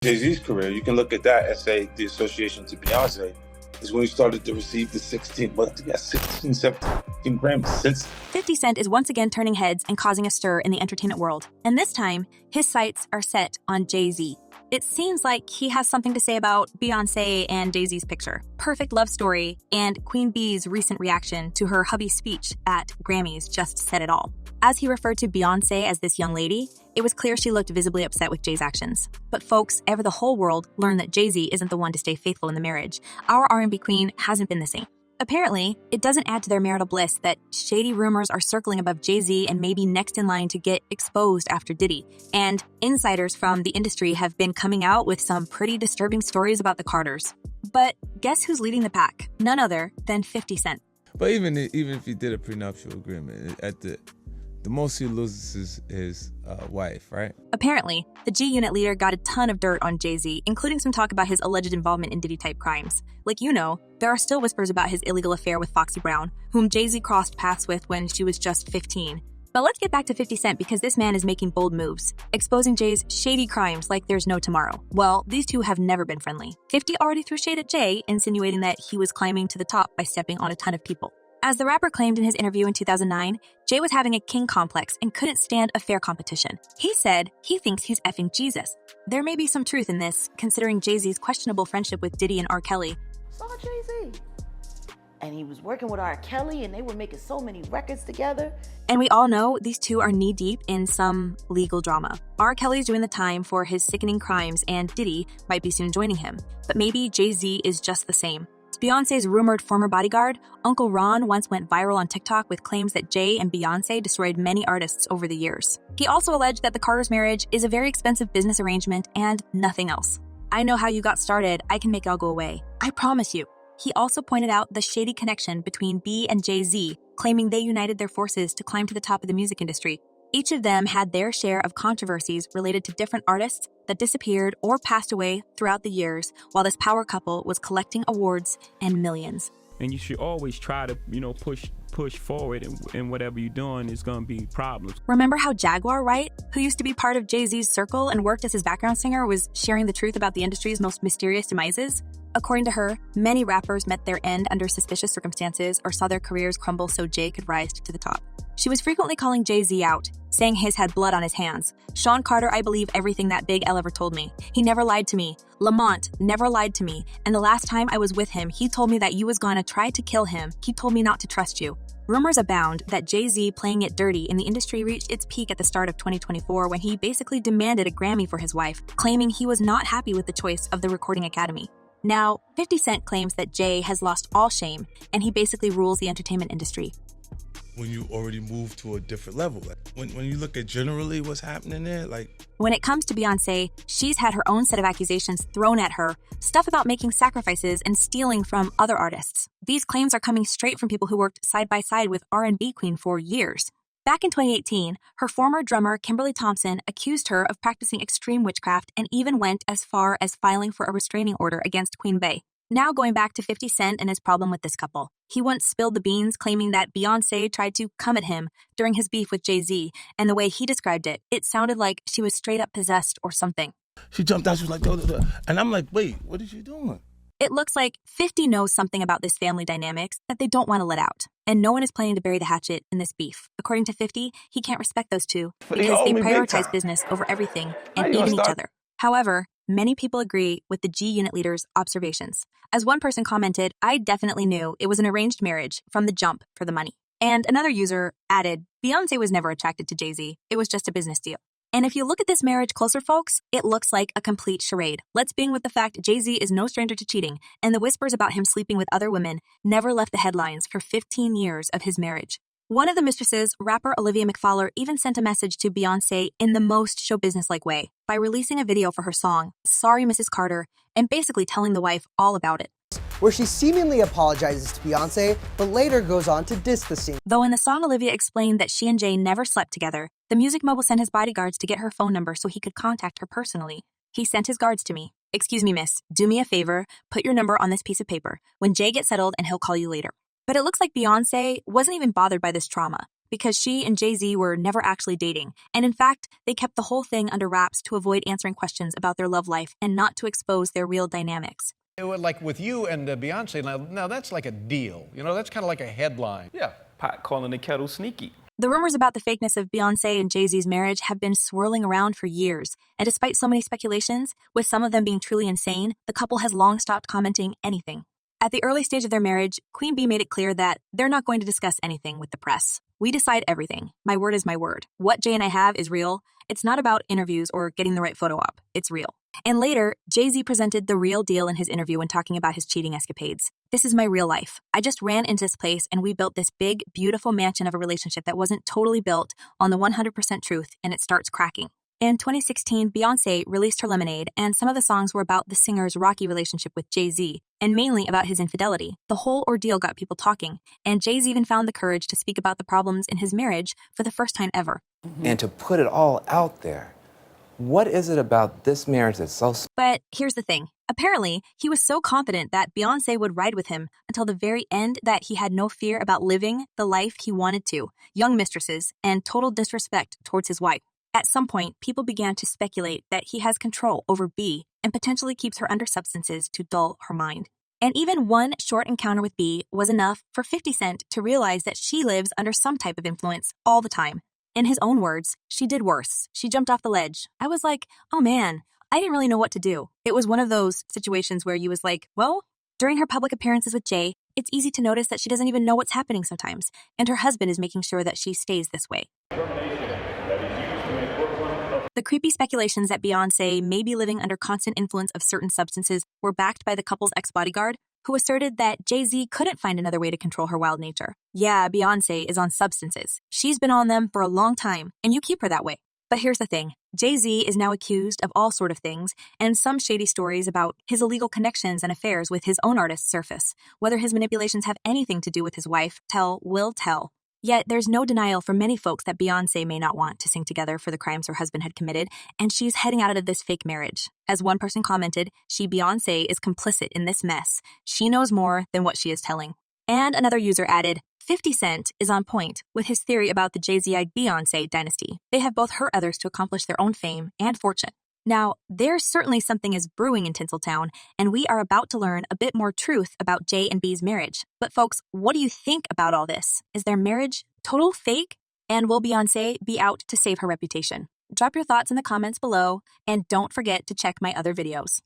Jay-Z's career, you can look at that and say the association to Beyonce is when he started to receive the 16, 17 Grammys since. 50 Cent is once again turning heads and causing a stir in the entertainment world. And this time, his sights are set on Jay-Z. It seems like he has something to say about Beyonce and Jay-Z's picture, perfect love story, and Queen B's recent reaction to her hubby's speech at Grammys just said it all. As he referred to Beyonce as this young lady, it was clear she looked visibly upset with Jay's actions. But folks, ever the whole world learned that Jay-Z isn't the one to stay faithful in the marriage. Our R&B queen hasn't been the same. Apparently, it doesn't add to their marital bliss that shady rumors are circling above Jay-Z and maybe next in line to get exposed after Diddy. And insiders from the industry have been coming out with some pretty disturbing stories about the Carters. But guess who's leading the pack? None other than 50 Cent. But even if he did a prenuptial agreement, at the most he loses his wife, right? Apparently, the G-Unit leader got a ton of dirt on Jay-Z, including some talk about his alleged involvement in Diddy-type crimes. Like you know, there are still whispers about his illegal affair with Foxy Brown, whom Jay-Z crossed paths with when she was just 15. But let's get back to 50 Cent because this man is making bold moves, exposing Jay's shady crimes like there's no tomorrow. Well, these two have never been friendly. 50 already threw shade at Jay, insinuating that he was climbing to the top by stepping on a ton of people. As the rapper claimed in his interview in 2009, Jay was having a king complex and couldn't stand a fair competition. He said he thinks he's effing Jesus. There may be some truth in this, considering Jay-Z's questionable friendship with Diddy and R. Kelly. Saw Jay-Z. And he was working with R. Kelly and they were making so many records together. And we all know these two are knee-deep in some legal drama. R. Kelly's doing the time for his sickening crimes and Diddy might be soon joining him. But maybe Jay-Z is just the same. Beyonce's rumored former bodyguard, Uncle Ron once went viral on TikTok with claims that Jay and Beyonce destroyed many artists over the years. He also alleged that the Carters' marriage is a very expensive business arrangement and nothing else. I know how you got started, I can make it all go away. I promise you. He also pointed out the shady connection between B and Jay-Z, claiming they united their forces to climb to the top of the music industry. Each of them had their share of controversies related to different artists that disappeared or passed away throughout the years, while this power couple was collecting awards and millions. And you should always try to, push forward, and whatever you're doing is going to be problems. Remember how Jaguar Wright, who used to be part of Jay-Z's circle and worked as his background singer, was sharing the truth about the industry's most mysterious demises? According to her, many rappers met their end under suspicious circumstances or saw their careers crumble so Jay could rise to the top. She was frequently calling Jay-Z out, saying his had blood on his hands. Sean Carter, I believe everything that Big L ever told me. He never lied to me. Lamont never lied to me. And the last time I was with him, he told me that you was gonna try to kill him. He told me not to trust you. Rumors abound that Jay-Z playing it dirty in the industry reached its peak at the start of 2024 when he basically demanded a Grammy for his wife, claiming he was not happy with the choice of the Recording Academy. Now, 50 Cent claims that Jay has lost all shame, and he basically rules the entertainment industry. When you already move to a different level. When you look at generally what's happening there, When it comes to Beyonce, she's had her own set of accusations thrown at her, stuff about making sacrifices and stealing from other artists. These claims are coming straight from people who worked side by side with R&B queen for years. Back in 2018, her former drummer Kimberly Thompson accused her of practicing extreme witchcraft and even went as far as filing for a restraining order against Queen Bey. Now going back to 50 Cent and his problem with this couple. He once spilled the beans claiming that Beyonce tried to come at him during his beef with Jay-Z, and the way he described it, it sounded like she was straight up possessed or something. she jumped out, she was like, duh, duh, duh. And I'm like, wait, what is she doing? It looks like 50 knows something about this family dynamics that they don't want to let out, and no one is planning to bury the hatchet in this beef. According to 50, he can't respect those two because they prioritize business over everything and even each other. However, many people agree with the G-Unit leader's observations. As one person commented, I definitely knew it was an arranged marriage from the jump for the money. And another user added, Beyonce was never attracted to Jay-Z. It was just a business deal. And if you look at this marriage closer, folks, it looks like a complete charade. Let's begin with the fact Jay-Z is no stranger to cheating, and the whispers about him sleeping with other women never left the headlines for 15 years of his marriage. One of the mistresses, rapper Olivia McFowler, even sent a message to Beyonce in the most show business-like way by releasing a video for her song, Sorry Mrs. Carter, and basically telling the wife all about it. Where she seemingly apologizes to Beyonce, but later goes on to diss the scene. Though in the song, Olivia explained that she and Jay never slept together, the music mogul sent his bodyguards to get her phone number so he could contact her personally. He sent his guards to me. Excuse me, miss, do me a favor, put your number on this piece of paper. When Jay gets settled and he'll call you later. But it looks like Beyonce wasn't even bothered by this trauma. because she and Jay-Z were never actually dating. And in fact, they kept the whole thing under wraps to avoid answering questions about their love life and not to expose their real dynamics. Like with you and Beyonce, now that's like a deal. You know, that's kind of like a headline. Yeah, pot calling the kettle sneaky. The rumors about the fakeness of Beyonce and Jay-Z's marriage have been swirling around for years, and despite so many speculations, with some of them being truly insane, the couple has long stopped commenting anything. At the early stage of their marriage, Queen Bee made it clear that they're not going to discuss anything with the press. We decide everything. My word is my word. What Jay and I have is real. It's not about interviews or getting the right photo op. It's real. And later, Jay-Z presented the real deal in his interview when talking about his cheating escapades. This is my real life. I just ran into this place and we built this big, beautiful mansion of a relationship that wasn't totally built on the 100% truth, and it starts cracking. In 2016, Beyonce released her Lemonade, and some of the songs were about the singer's rocky relationship with Jay-Z, and mainly about his infidelity. The whole ordeal got people talking, and Jay-Z even found the courage to speak about the problems in his marriage for the first time ever. And to put it all out there, what is it about this marriage that's so... But here's the thing. Apparently, he was so confident that Beyonce would ride with him until the very end that he had no fear about living the life he wanted to, young mistresses, and total disrespect towards his wife. At some point, people began to speculate that he has control over B and potentially keeps her under substances to dull her mind. And even one short encounter with B was enough for 50 Cent to realize that she lives under some type of influence all the time. In his own words, she did worse. She jumped off the ledge. I was like, oh man, I didn't really know what to do. It was one of those situations where you was like, well, during her public appearances with Jay, it's easy to notice that she doesn't even know what's happening sometimes, and her husband is making sure that she stays this way. The creepy speculations that Beyonce may be living under constant influence of certain substances were backed by the couple's ex-bodyguard, who asserted that Jay-Z couldn't find another way to control her wild nature. Yeah, Beyonce is on substances. She's been on them for a long time, and you keep her that way. But here's the thing. Jay-Z is now accused of all sort of things, and some shady stories about his illegal connections and affairs with his own artists surface. Whether his manipulations have anything to do with his wife, will tell. Yet there's no denial for many folks that Beyonce may not want to sing together for the crimes her husband had committed, and she's heading out of this fake marriage. As one person commented, Beyonce is complicit in this mess. She knows more than what she is telling. And another user added, 50 Cent is on point with his theory about the Jay-Z-Beyonce dynasty. They have both hurt others to accomplish their own fame and fortune. Now, there's certainly something is brewing in Tinseltown, and we are about to learn a bit more truth about Jay and B's marriage. But folks, what do you think about all this? Is their marriage total fake? And will Beyonce be out to save her reputation? Drop your thoughts in the comments below, and don't forget to check my other videos.